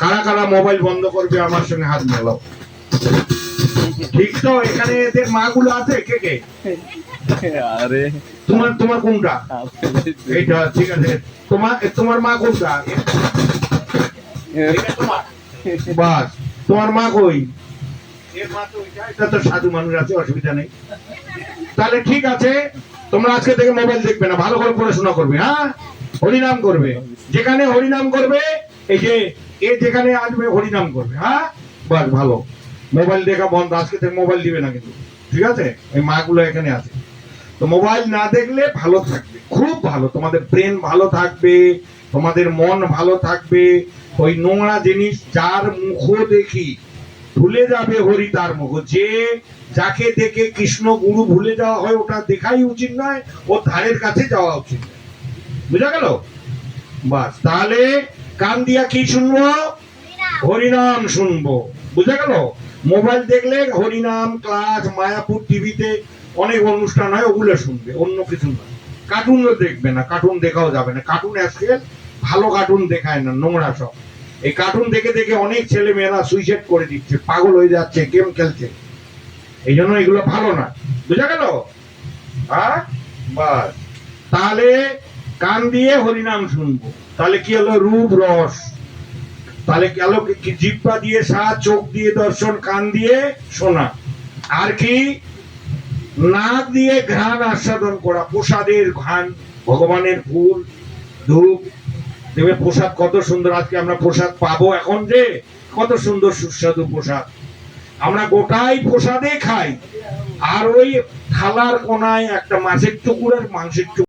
কারা কারা মোবাইল বন্ধ করবে আমার সঙ্গে হাত মেলাও। ঠিক তো? এখানে এদের মা গুলো আছে কে কে? আরে তোমার তোমার কোনটা? এইটা ঠিক আছে। তোমার মা কোনটা? এটা তোমার? বাস, তোমার মা কই? এর মা তো ওইটা। এটা তো সাধু মানুষ আছে, অসুবিধা নেই। তাহলে ঠিক আছে, তোমরা আজকে থেকে মোবাইল দেখবে না, ভালো করে পড়াশোনা করবে। হ্যাঁ, হরিনাম করবে। যেখানে হরিনাম করবে, এই যে এ যেখানে আসবে হরিনাম করবে। হ্যাঁ, বাস ভালো। মোবাইল দেখা বন্ধ, আজকে থেকে মোবাইল দিবে না কিন্তু, ঠিক আছে? এই মা গুলো এখানে আছে। তো মোবাইল না দেখলে ভালো থাকবে, খুব ভালো, তোমাদের ব্রেন ভালো থাকবে, তোমাদের মন ভালো থাকবে। ওই নোংরা জিনিস যার মুখ দেখি ভুলে যাবে হরি তার মুখ, যে যাকে দেখে কৃষ্ণ গুরু ভুলে যাওয়া হয় ওটা দেখাই উচিত নয়, ও ধারের কাছে যাওয়া উচিত। বুঝা গেল? বাস, তাহলে কান দিয়া কি শুনবো? হরিনাম শুনবো। বুঝা গেল? মোবাইল দেখলে হরিনাম ক্লাস, মায়াপুর টিভিতে অনেক অনুষ্ঠান হয়, ওগুলো শুনবে, অন্য কিছু না। কার্টুনও দেখবে না, কার্টুন দেখাও যাবে না। কার্টুন আজকে ভালো কার্টুন দেখায় না, নোংরা সব। এই কার্টুন দেখে দেখে অনেক ছেলে মেয়েরা সুইসাইড করে দিচ্ছে, পাগল হয়ে যাচ্ছে, গেম খেলছে। এই জন্য এগুলো ভালো না। বুঝা গেল? হ্যাঁ, বাস, তাহলে কান দিয়ে হরিনাম শুনবো। তাহলে কি হলো? রূপ রস। তাহলে গেল কি? জিহ্বা দিয়ে স্বাদ, চোখ দিয়ে দর্শন, কান দিয়ে শোনা, আর কি? নাক দিয়ে ঘ্রাণ আস্বাদন করা, প্রসাদের ঘ্রাণ, ভগবানের ফুল, ধূপ। দেখবে প্রসাদ কত সুন্দর। আজকে আমরা প্রসাদ পাবো, এখন যে কত সুন্দর সুস্বাদু প্রসাদ। আমরা গোটাই প্রসাদে খাই, আর ওই থালার কোনায় একটা মাছের টুকুর আর মাংসের টুকুর